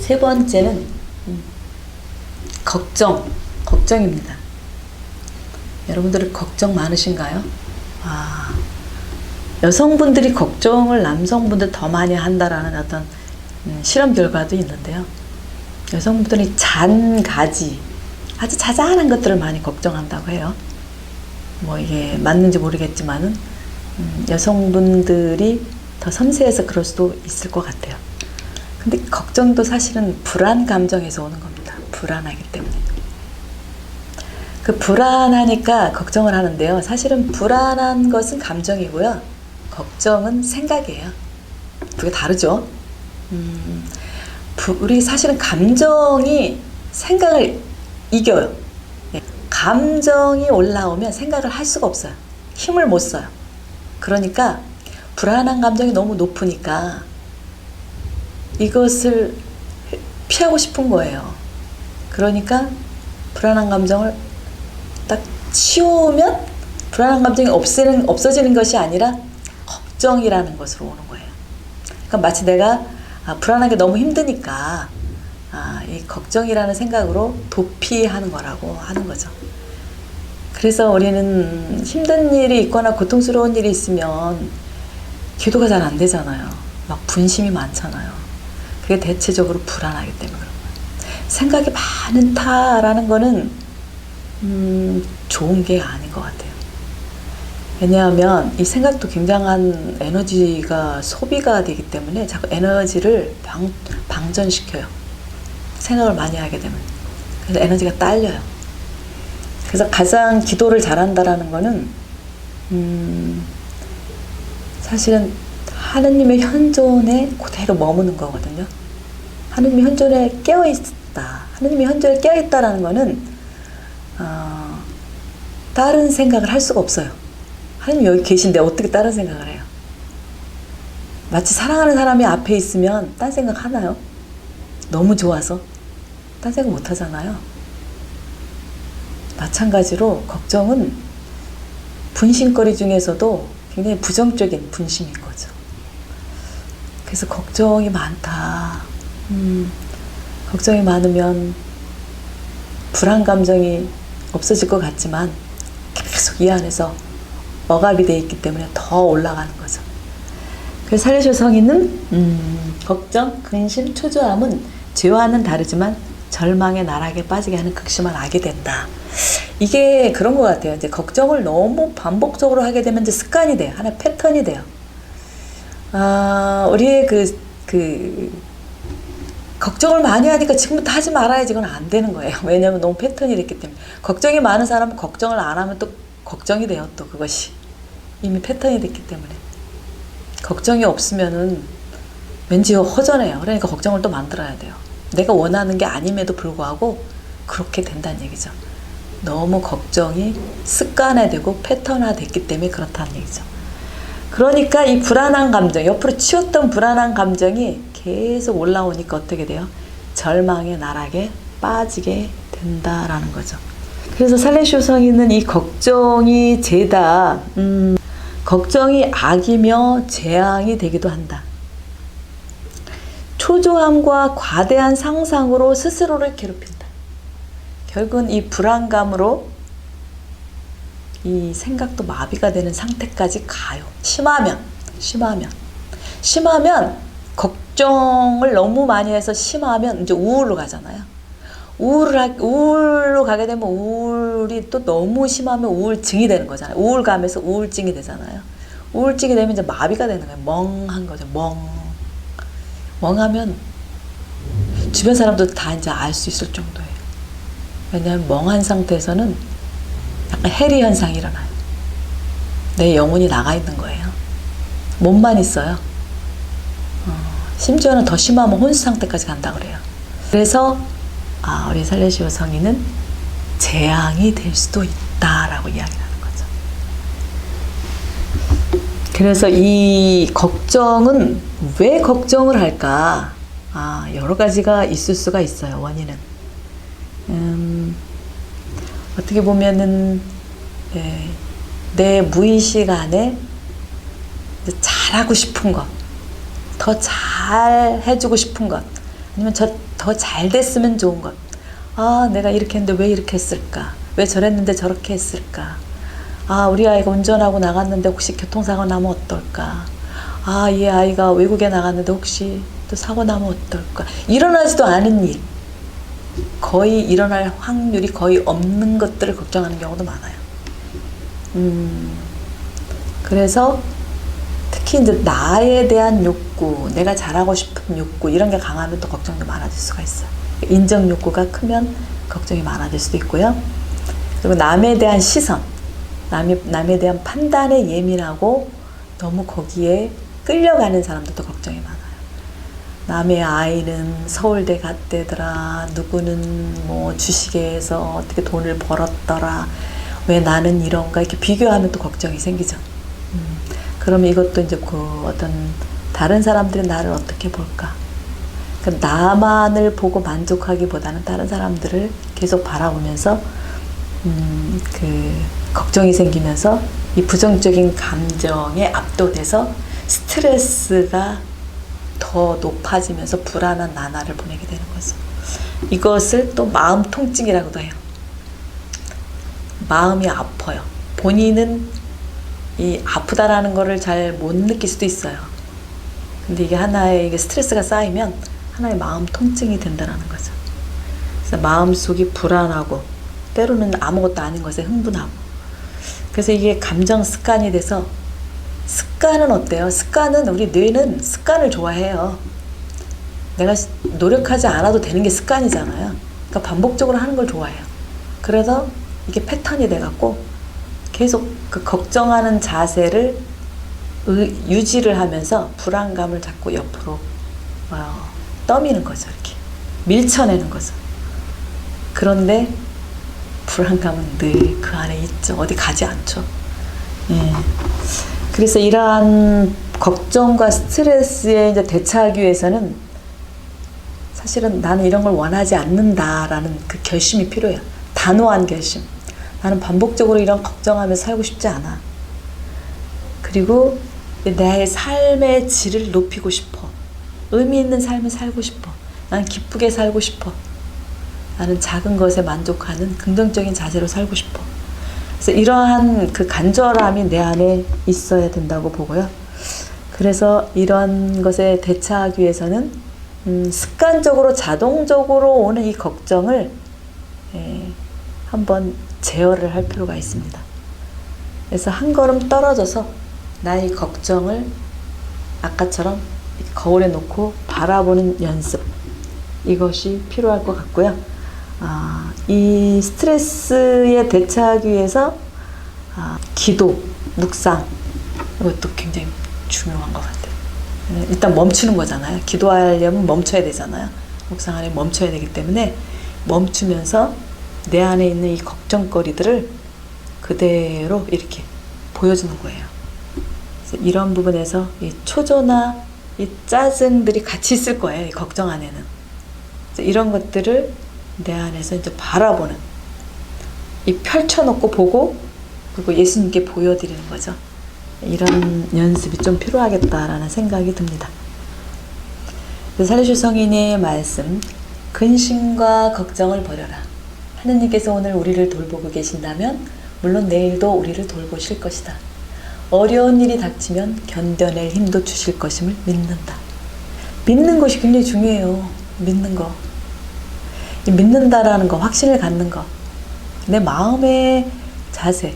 세 번째는 걱정입니다. 여러분들은 걱정 많으신가요? 여성분들이 걱정을 남성분들 더 많이 한다라는 어떤 실험 결과도 있는데요. 여성분들이 잔가지, 아주 자잘한 것들을 많이 걱정한다고 해요. 뭐 이게 맞는지 모르겠지만은 여성분들이 더 섬세해서 그럴 수도 있을 것 같아요. 근데 걱정도 사실은 불안 감정에서 오는 겁니다. 불안하기 때문에. 그 불안하니까 걱정을 하는데요. 사실은 불안한 것은 감정이고요. 걱정은 생각이에요. 그게 다르죠. 우리 사실은 감정이 생각을 이겨요. 감정이 올라오면 생각을 할 수가 없어요. 힘을 못 써요. 그러니까 불안한 감정이 너무 높으니까 이것을 피하고 싶은 거예요. 그러니까 불안한 감정을 딱 치우면 불안한 감정이 없어지는 것이 아니라 걱정이라는 것으로 오는 거예요. 그러니까 마치 내가 불안하게 너무 힘드니까 이 걱정이라는 생각으로 도피하는 거라고 하는 거죠. 그래서 우리는 힘든 일이 있거나 고통스러운 일이 있으면 기도가 잘 안 되잖아요. 막 분심이 많잖아요. 그게 대체적으로 불안하기 때문에 그런 거예요. 생각이 많다라는 거는 좋은 게 아닌 것 같아요. 왜냐하면 이 생각도 굉장한 에너지가 소비가 되기 때문에 자꾸 에너지를 방전시켜요. 생각을 많이 하게 되면. 그래서 에너지가 딸려요. 그래서 가장 기도를 잘한다라는 거는 사실은 하느님의 현존에 그대로 머무는 거거든요. 하느님의 현존에 깨어있다. 하느님의 현존에 깨어있다라는 거는 다른 생각을 할 수가 없어요. 하느님 여기 계신데 어떻게 다른 생각을 해요? 마치 사랑하는 사람이 앞에 있으면 딴 생각 하나요? 너무 좋아서 딴 생각 못 하잖아요. 마찬가지로 걱정은 분심거리 중에서도 굉장히 부정적인 분심인 거죠. 그래서 걱정이 많다. 걱정이 많으면 불안 감정이 없어질 것 같지만 계속 이 안에서 억압이 되어 있기 때문에 더 올라가는 거죠. 그래서 살리셔 성인은 걱정, 근심, 초조함은 죄와는 다르지만 절망의 나락에 빠지게 하는 극심한 악이 된다. 이게 그런 것 같아요. 이제 걱정을 너무 반복적으로 하게 되면 이제 습관이 돼요. 하나의 패턴이 돼요. 우리의 걱정을 많이 하니까 지금부터 하지 말아야지. 이건 안 되는 거예요. 왜냐하면 너무 패턴이 됐기 때문에. 걱정이 많은 사람은 걱정을 안 하면 또 걱정이 돼요. 또 그것이 이미 패턴이 됐기 때문에. 걱정이 없으면은 왠지 허전해요. 그러니까 걱정을 또 만들어야 돼요. 내가 원하는 게 아님에도 불구하고 그렇게 된다는 얘기죠. 너무 걱정이 습관화되고 패턴화됐기 때문에 그렇다는 얘기죠. 그러니까 이 불안한 감정, 옆으로 치웠던 불안한 감정이 계속 올라오니까 어떻게 돼요? 절망의 나락에 빠지게 된다라는 거죠. 그래서 살레시오 성인은 이 걱정이 죄다. 걱정이 악이며 재앙이 되기도 한다. 초조함과 과대한 상상으로 스스로를 괴롭힌다. 결국은 이 불안감으로 이 생각도 마비가 되는 상태까지 가요. 심하면 걱정을 너무 많이 해서 심하면 이제 우울로 가잖아요. 우울로 가게 되면 우울이 또 너무 심하면 우울증이 되는 거잖아요. 우울감에서 우울증이 되잖아요. 우울증이 되면 이제 마비가 되는 거예요. 멍한 거죠. 멍하면 주변 사람도 다 이제 알 수 있을 정도예요. 왜냐하면 멍한 상태에서는 약간 해리 현상이 일어나요. 내 영혼이 나가 있는 거예요. 몸만 있어요. 심지어는 더 심하면 혼수 상태까지 간다 그래요. 그래서 우리 살레시오 성인은 재앙이 될 수도 있다라고 이야기를 하는 거죠. 그래서 이 걱정은 왜 걱정을 할까? 여러 가지가 있을 수가 있어요. 원인은 어떻게 보면은 내 무의식 안에 잘하고 싶은 것, 더 잘 해주고 싶은 것, 아니면 더 잘 됐으면 좋은 것. 아, 내가 이렇게 했는데 왜 이렇게 했을까? 왜 저랬는데 저렇게 했을까? 아, 우리 아이가 운전하고 나갔는데 혹시 교통사고 나면 어떨까? 아, 이 아이가 외국에 나갔는데 혹시 또 사고 나면 어떨까? 일어나지도 않은 일, 거의 일어날 확률이 거의 없는 것들을 걱정하는 경우도 많아요. 그래서 특히 이제 나에 대한 욕구, 내가 잘하고 싶은 욕구, 이런 게 강하면 또 걱정도 많아질 수가 있어요. 인정 욕구가 크면 걱정이 많아질 수도 있고요. 그리고 남에 대한 시선, 남에 대한 판단에 예민하고 너무 거기에 끌려가는 사람들도 걱정이 많아요. 남의 아이는 서울대 갔대더라, 누구는 뭐 주식회에서 어떻게 돈을 벌었더라, 왜 나는 이런가, 이렇게 비교하면 또 걱정이 생기죠. 그러면 이것도 이제 그 어떤 다른 사람들이 나를 어떻게 볼까, 나만을 보고 만족하기보다는 다른 사람들을 계속 바라보면서 걱정이 생기면서 이 부정적인 감정에 압도돼서 스트레스가 더 높아지면서 불안한 나날을 보내게 되는 거죠. 이것을 또 마음 통증이라고도 해요. 마음이 아파요. 본인은 이 아프다라는 거를 잘 못 느낄 수도 있어요. 근데 이게 하나의 스트레스가 쌓이면 하나의 마음 통증이 된다는 거죠. 그래서 마음속이 불안하고 때로는 아무것도 아닌 것에 흥분하고, 그래서 이게 감정 습관이 돼서, 습관은 어때요? 습관은, 우리 뇌는 습관을 좋아해요. 내가 노력하지 않아도 되는 게 습관이잖아요. 그러니까 반복적으로 하는 걸 좋아해요. 그래서 이게 패턴이 돼갖고 계속 그 걱정하는 자세를 유지를 하면서 불안감을 자꾸 옆으로 떠미는 거죠. 이렇게 밀쳐내는 거죠. 그런데 불안감은 늘 그 안에 있죠. 어디 가지 않죠. 예. 그래서 이러한 걱정과 스트레스에 이제 대처하기 위해서는 사실은 나는 이런 걸 원하지 않는다라는 그 결심이 필요해요. 단호한 결심. 나는 반복적으로 이런 걱정하면서 살고 싶지 않아. 그리고 내 삶의 질을 높이고 싶어. 의미 있는 삶을 살고 싶어. 난 기쁘게 살고 싶어. 나는 작은 것에 만족하는 긍정적인 자세로 살고 싶어. 그래서 이러한 그 간절함이 내 안에 있어야 된다고 보고요. 그래서 이런 것에 대처하기 위해서는 습관적으로 자동적으로 오는 이 걱정을 한번 제어를 할 필요가 있습니다. 그래서 한 걸음 떨어져서 나의 걱정을 아까처럼 거울에 놓고 바라보는 연습, 이것이 필요할 것 같고요. 이 스트레스에 대처하기 위해서 기도, 묵상, 이것도 굉장히 중요한 것 같아요. 일단 멈추는 거잖아요. 기도하려면 멈춰야 되잖아요. 묵상하려면 멈춰야 되기 때문에 멈추면서 내 안에 있는 이 걱정거리들을 그대로 이렇게 보여주는 거예요. 그래서 이런 부분에서 이 초조나 이 짜증들이 같이 있을 거예요. 이 걱정 안에는. 그래서 이런 것들을 내 안에서 이제 바라보는, 이 펼쳐놓고 보고, 그리고 예수님께 보여드리는 거죠. 이런 연습이 좀 필요하겠다라는 생각이 듭니다. 살리실 성인의 말씀, 근심과 걱정을 버려라. 하느님께서 오늘 우리를 돌보고 계신다면 물론 내일도 우리를 돌보실 것이다. 어려운 일이 닥치면 견뎌낼 힘도 주실 것임을 믿는다. 믿는 것이 굉장히 중요해요. 믿는 거. 믿는다라는 거, 확신을 갖는 거. 내 마음의 자세,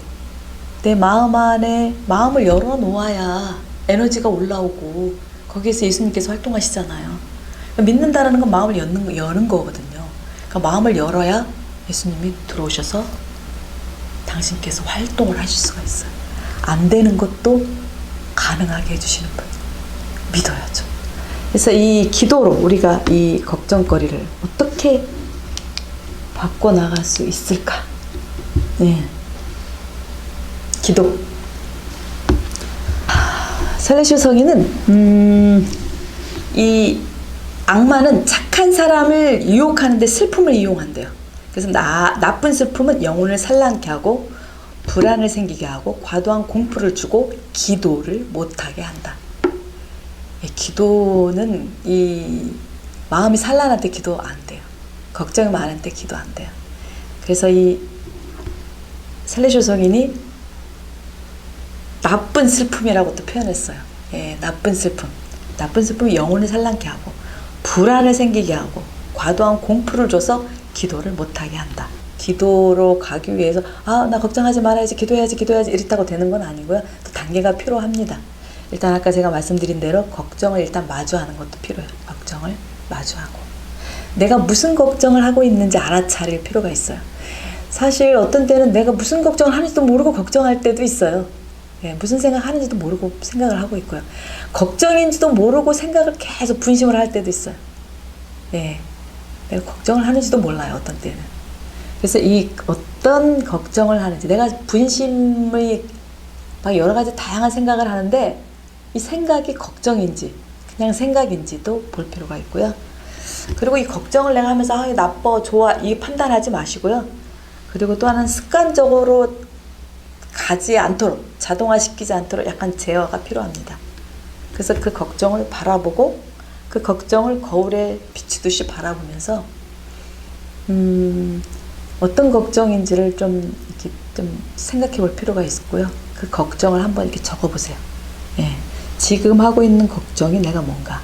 내 마음 안에 마음을 열어놓아야 에너지가 올라오고 거기에서 예수님께서 활동하시잖아요. 믿는다라는 건 마음을 여는 거거든요. 그러니까 마음을 열어야 예수님이 들어오셔서 당신께서 활동을 하실 수가 있어요. 안 되는 것도 가능하게 해주시는 분. 믿어야죠. 그래서 이 기도로 우리가 이 걱정거리를 어떻게 바꿔나갈 수 있을까? 네. 기도. 살리실 성인은 이 악마는 착한 사람을 유혹하는데 슬픔을 이용한대요. 그래서 나쁜 슬픔은 영혼을 산란케 하고 불안을 생기게 하고 과도한 공포를 주고 기도를 못하게 한다. 기도는 이 마음이 산란할 때 기도 안 돼요. 걱정이 많을 때 기도 안 돼요. 그래서 이 셀레시오 성인이 나쁜 슬픔이라고 또 표현했어요. 예, 나쁜 슬픔. 나쁜 슬픔이 영혼을 산란케 하고 불안을 생기게 하고 과도한 공포를 줘서 기도를 못하게 한다. 기도로 가기 위해서 나 걱정하지 말아야지, 기도해야지 이랬다고 되는 건 아니고요. 또 단계가 필요합니다. 일단 아까 제가 말씀드린 대로 걱정을 일단 마주하는 것도 필요해요. 걱정을 마주하고 내가 무슨 걱정을 하고 있는지 알아차릴 필요가 있어요. 사실 어떤 때는 내가 무슨 걱정을 하는지도 모르고 걱정할 때도 있어요. 예, 무슨 생각하는지도 모르고 생각을 하고 있고요. 걱정인지도 모르고 생각을 계속 분심을 할 때도 있어요. 예, 내가 걱정을 하는지도 몰라요. 어떤 때는. 그래서 이 어떤 걱정을 하는지 내가 분심의 막 여러 가지 다양한 생각을 하는데 이 생각이 걱정인지 그냥 생각인지도 볼 필요가 있고요. 그리고 이 걱정을 내가 하면서 나빠 좋아 이 판단하지 마시고요. 그리고 또 하나는 습관적으로 가지 않도록 자동화시키지 않도록 약간 제어가 필요합니다. 그래서 그 걱정을 바라보고 그 걱정을 거울에 비추듯이 바라보면서 어떤 걱정인지를 좀 생각해 볼 필요가 있고요. 그 걱정을 한번 이렇게 적어보세요. 예, 지금 하고 있는 걱정이 내가 뭔가.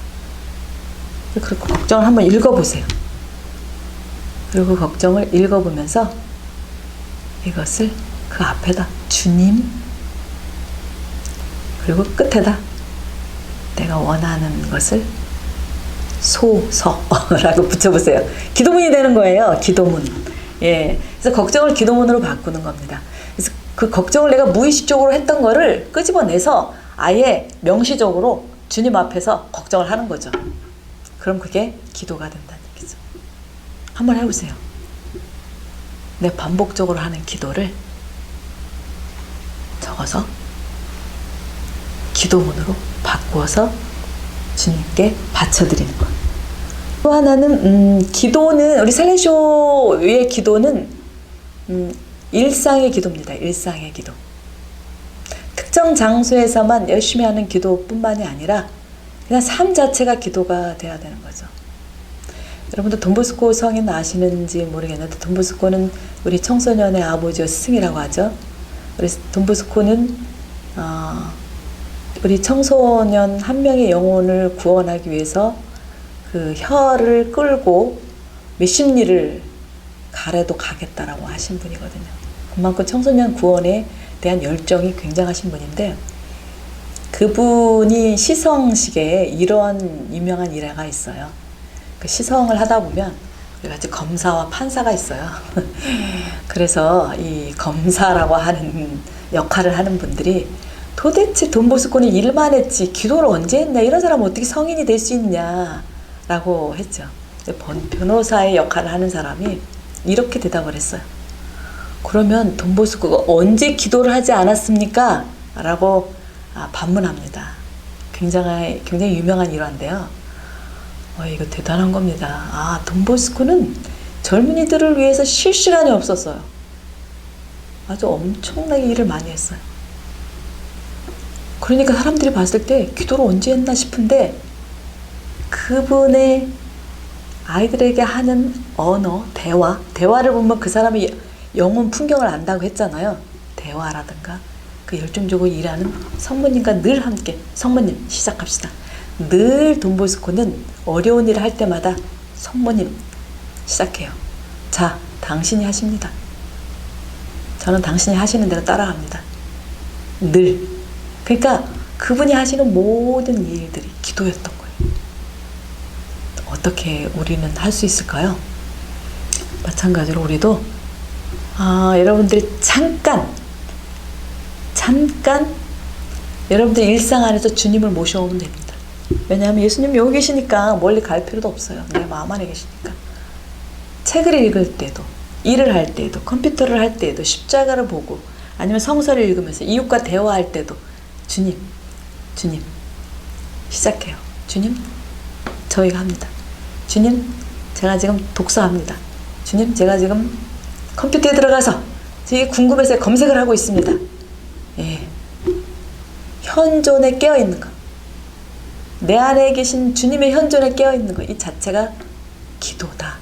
그리고 걱정을 한번 읽어보세요. 그리고 그 걱정을 읽어보면서 이것을 그 앞에다 주님, 그리고 끝에다 내가 원하는 것을 소서라고 붙여보세요. 기도문이 되는 거예요. 기도문. 예, 그래서 걱정을 기도문으로 바꾸는 겁니다. 그래서 그 걱정을 내가 무의식적으로 했던 거를 끄집어내서 아예 명시적으로 주님 앞에서 걱정을 하는 거죠. 그럼 그게 기도가 된다는 얘기죠. 한번 해보세요. 내 반복적으로 하는 기도를 적어서 기도문으로 바꾸어서 주님께 바쳐드리는 것. 또 하나는 기도는 우리 셀레시오의 기도는 일상의 기도입니다. 일상의 기도. 특정 장소에서만 열심히 하는 기도뿐만이 아니라 그냥 삶 자체가 기도가 돼야 되는 거죠. 여러분들 돈보스코 성인 아시는지 모르겠는데 돈보스코는 우리 청소년의 아버지와 스승이라고 하죠. 우리 돈보스코는 우리 청소년 한 명의 영혼을 구원하기 위해서 그 혀를 끌고 몇십 리를 가래도 가겠다라고 하신 분이거든요. 그만큼 청소년 구원에 대한 열정이 굉장하신 분인데 그분이 시성식에 이런 유명한 일화가 있어요. 그 시성을 하다 보면 우리 같이 검사와 판사가 있어요. 그래서 이 검사라고 하는 역할을 하는 분들이 도대체 돈보스코는 일만 했지 기도를 언제 했냐, 이런 사람은 어떻게 성인이 될 수 있냐 라고 했죠. 변호사의 역할을 하는 사람이 이렇게 대답을 했어요. 그러면 돈보스코가 언제 기도를 하지 않았습니까? 라고 반문합니다. 굉장히 유명한 일화인데요. 이거 대단한 겁니다. 돈보스코는 젊은이들을 위해서 쉴 시간이 없었어요. 아주 엄청나게 일을 많이 했어요. 그러니까 사람들이 봤을 때 기도를 언제 했나 싶은데 그분의 아이들에게 하는 언어, 대화를 보면 그 사람이 영혼 풍경을 안다고 했잖아요. 대화라든가 그 열정적으로 일하는 성모님과 늘 함께, 성모님 시작합시다. 늘 돈보스코는 어려운 일을 할 때마다 성모님 시작해요. 자, 당신이 하십니다. 저는 당신이 하시는 대로 따라갑니다. 늘. 그러니까 그분이 하시는 모든 일들이 기도였던 거예요. 어떻게 우리는 할 수 있을까요? 마찬가지로 우리도 여러분들이 잠깐 여러분들 일상 안에서 주님을 모셔오면 됩니다. 왜냐하면 예수님 여기 계시니까 멀리 갈 필요도 없어요. 내 마음 안에 계시니까. 책을 읽을 때도, 일을 할 때도, 컴퓨터를 할 때도, 십자가를 보고 아니면 성서를 읽으면서 이웃과 대화할 때도 주님 시작해요. 주님, 저희가 합니다. 주님, 제가 지금 독서합니다. 주님, 제가 지금 컴퓨터에 들어가서 되게 궁금해서 검색을 하고 있습니다. 예. 현존에 깨어있는 것. 내 안에 계신 주님의 현존에 깨어있는 것, 이 자체가 기도다.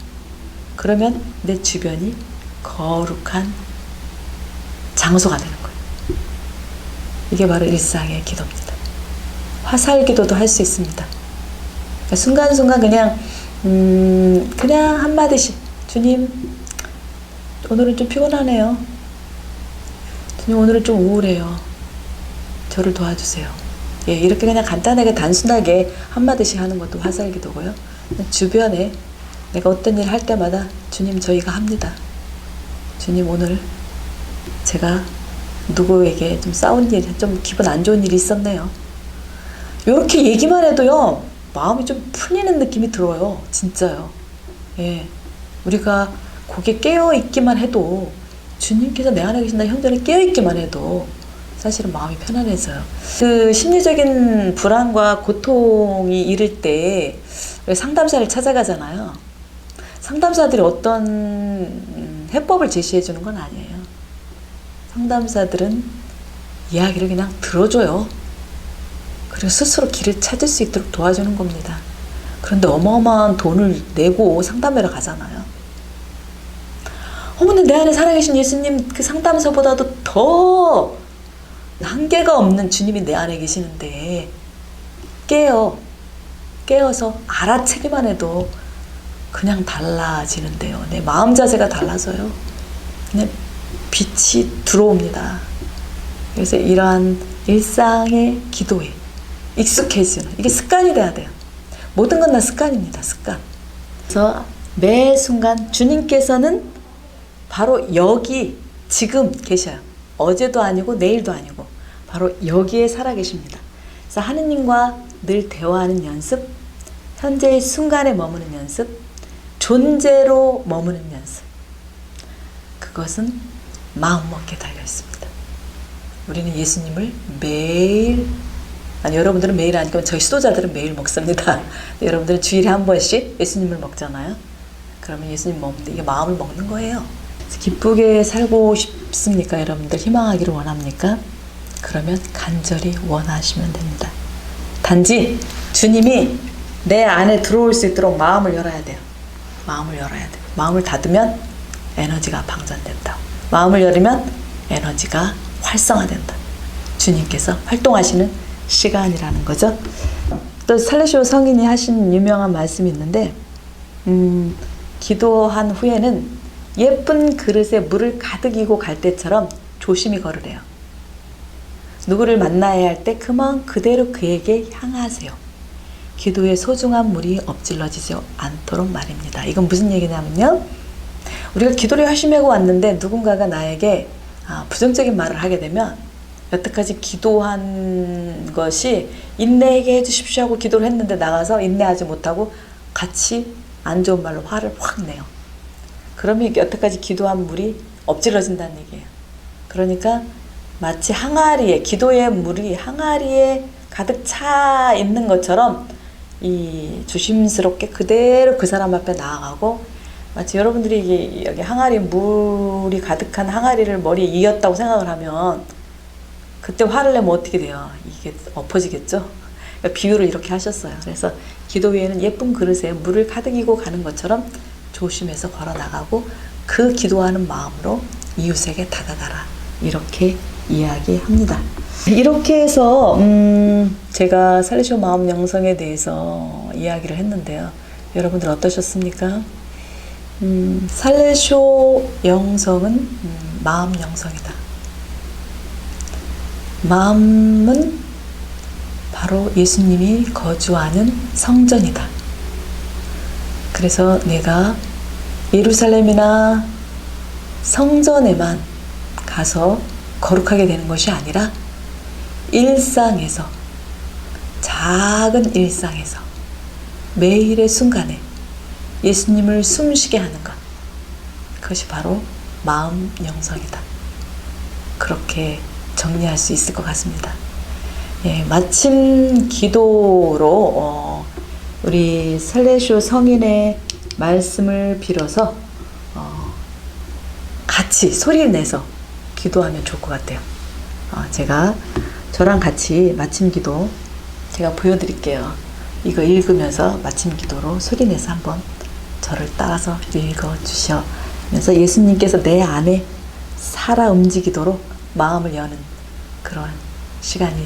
그러면 내 주변이 거룩한 장소가 되는 거예요. 이게 바로 일상의 기도입니다. 화살 기도도 할 수 있습니다. 그러니까 순간순간 그냥 한마디씩, 주님 오늘은 좀 피곤하네요. 주님 오늘은 좀 우울해요. 저를 도와주세요. 예, 이렇게 그냥 간단하게 단순하게 한마디씩 하는 것도 화살 기도고요. 주변에 내가 어떤 일을 할 때마다 주님 저희가 합니다. 주님 오늘 제가 누구에게 좀 싸운 일, 좀 기분 안 좋은 일이 있었네요. 이렇게 얘기만 해도요, 마음이 좀 풀리는 느낌이 들어요. 진짜요. 예. 우리가 거기에 깨어있기만 해도, 주님께서 내 안에 계신다 현존에 깨어있기만 해도 사실은 마음이 편안해져요. 그 심리적인 불안과 고통이 이를 때 상담사를 찾아가잖아요. 상담사들이 어떤 해법을 제시해 주는 건 아니에요. 상담사들은 이야기를 그냥 들어줘요. 그리고 스스로 길을 찾을 수 있도록 도와주는 겁니다. 그런데 어마어마한 돈을 내고 상담회를 가잖아요. 어머니, 내 안에 살아계신 예수님 그 상담사보다도 더 한계가 없는 주님이 내 안에 계시는데 깨어서 알아채기만 해도 그냥 달라지는데요. 내 마음 자세가 달라져요. 그냥 빛이 들어옵니다. 그래서 이러한 일상의 기도에 익숙해지는, 이게 습관이 돼야 돼요. 모든 건 다 습관입니다. 습관. 그래서 매 순간 주님께서는 바로 여기 지금 계셔요. 어제도 아니고 내일도 아니고 바로 여기에 살아계십니다. 그래서 하느님과 늘 대화하는 연습, 현재의 순간에 머무는 연습, 존재로 머무는 연습, 그것은 마음먹기에 달려있습니다. 우리는 예수님을 매일, 아니 여러분들은 매일 아니고 저희 수도자들은 매일 먹습니다. 여러분들은 주일에 한 번씩 예수님을 먹잖아요. 그러면 예수님 먹는데 이게 마음을 먹는 거예요. 기쁘게 살고 싶습니까? 여러분들 희망하기를 원합니까? 그러면 간절히 원하시면 됩니다. 단지 주님이 내 안에 들어올 수 있도록 마음을 열어야 돼요. 마음을 열어야 돼요. 마음을 닫으면 에너지가 방전된다. 마음을 열으면 에너지가 활성화된다. 주님께서 활동하시는 시간이라는 거죠. 또 살레시오 성인이 하신 유명한 말씀이 있는데, 기도한 후에는 예쁜 그릇에 물을 가득 이고 갈 때처럼 조심히 걸으래요. 누구를 만나야 할 때 그대로 그에게 향하세요. 기도의 소중한 물이 엎질러지지 않도록 말입니다. 이건 무슨 얘기냐면요, 우리가 기도를 열심히 하고 왔는데 누군가가 나에게 부정적인 말을 하게 되면, 여태까지 기도한 것이 인내하게 해주십시오 하고 기도를 했는데 나가서 인내하지 못하고 같이 안 좋은 말로 화를 확 내요. 그러면 여태까지 기도한 물이 엎질러진다는 얘기예요. 그러니까 마치 항아리에, 기도의 물이 항아리에 가득 차 있는 것처럼 이 조심스럽게 그대로 그 사람 앞에 나아가고, 마치 여러분들이 여기 항아리, 물이 가득한 항아리를 머리에 이었다고 생각을 하면 그때 화를 내면 어떻게 돼요? 이게 엎어지겠죠? 그러니까 비유를 이렇게 하셨어요. 그래서 기도 위에는 예쁜 그릇에 물을 가득 이고 가는 것처럼 조심해서 걸어 나가고 그 기도하는 마음으로 이웃에게 다가가라, 이렇게 이야기합니다. 이렇게 해서 제가 살레시오 마음 영성에 대해서 이야기를 했는데요. 여러분들 어떠셨습니까? 살레시오 영성은 마음 영성이다. 마음은 바로 예수님이 거주하는 성전이다. 그래서 내가 예루살렘이나 성전에만 가서 거룩하게 되는 것이 아니라 일상에서, 작은 일상에서 매일의 순간에 예수님을 숨쉬게 하는 것, 그것이 바로 마음 영성이다. 그렇게 정리할 수 있을 것 같습니다. 예, 마침 기도로 우리 살레시오 성인의 말씀을 빌어서 같이 소리를 내서 기도하면 좋을 것 같아요. 저랑 같이 마침 기도 제가 보여드릴게요. 이거 읽으면서 마침 기도로 소리내서 한번 저를 따라서 읽어주시면서 예수님께서 내 안에 살아 움직이도록 마음을 여는 그러한 시간이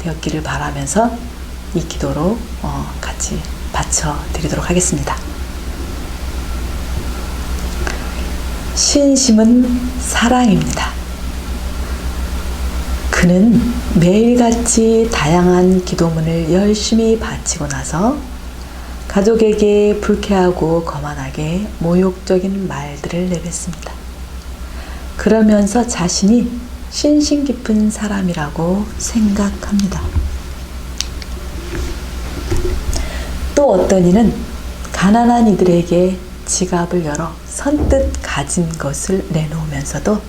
되었기를 바라면서 이 기도로 같이 바쳐드리도록 하겠습니다. 신심은 사랑입니다. 그는 매일같이 다양한 기도문을 열심히 바치고 나서 가족에게 불쾌하고 거만하게 모욕적인 말들을 내뱉습니다. 그러면서 자신이 신심 깊은 사람이라고 생각합니다. 또 어떤 이는 가난한 이들에게 지갑을 열어 선뜻 가진 것을 내놓으면서도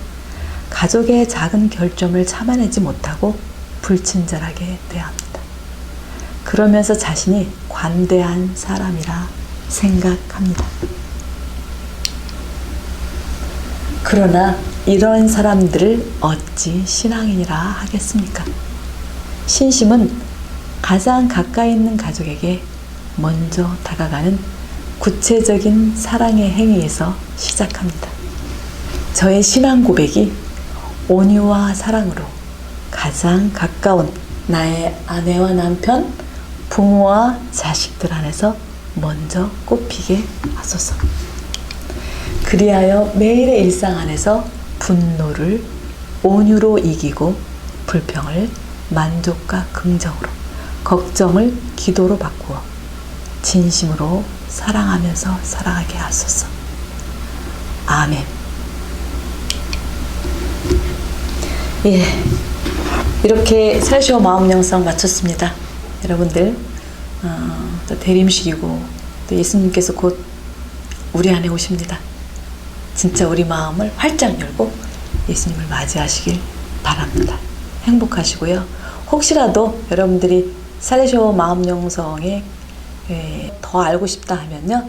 가족의 작은 결점을 참아내지 못하고 불친절하게 대합니다. 그러면서 자신이 관대한 사람이라 생각합니다. 그러나 이런 사람들을 어찌 신앙인이라 하겠습니까? 신심은 가장 가까이 있는 가족에게 먼저 다가가는 구체적인 사랑의 행위에서 시작합니다. 저의 신앙 고백이 온유와 사랑으로 가장 가까운 나의 아내와 남편, 부모와 자식들 안에서 먼저 꼽히게 하소서. 그리하여 매일의 일상 안에서 분노를 온유로 이기고 불평을 만족과 긍정으로, 걱정을 기도로 바꾸어 진심으로 사랑하면서 살아가게 하소서. 아멘. 예, 이렇게 살쇼 마음 영상 마쳤습니다. 여러분들 또 대림식이고 또 예수님께서 곧 우리 안에 오십니다. 진짜 우리 마음을 활짝 열고 예수님을 맞이하시길 바랍니다. 행복하시고요. 혹시라도 여러분들이 살쇼 마음 영성에 더 알고 싶다 하면요,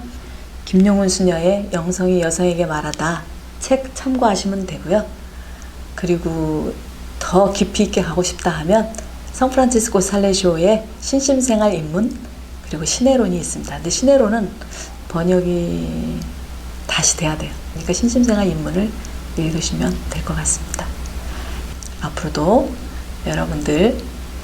김용훈 수녀의 영성이 여성에게 말하다 책 참고하시면 되고요. 그리고 더 깊이 있게 가고 싶다 하면 성프란치스코 살레시오의 신심생활 입문 그리고 신해론이 있습니다. 근데 신해론은 번역이 다시 돼야 돼요. 그러니까 신심생활 입문을 읽으시면 될 것 같습니다. 앞으로도 여러분들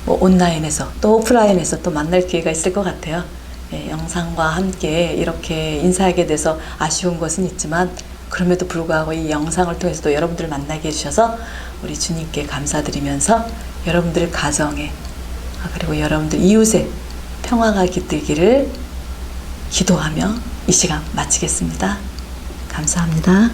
온라인에서 또 오프라인에서 또 만날 기회가 있을 것 같아요. 영상과 함께 이렇게 인사하게 돼서 아쉬운 것은 있지만 그럼에도 불구하고 이 영상을 통해서도 여러분들을 만나게 해주셔서 우리 주님께 감사드리면서 여러분들 가정에 그리고 여러분들 이웃에 평화가 깃들기를 기도하며 이 시간 마치겠습니다. 감사합니다.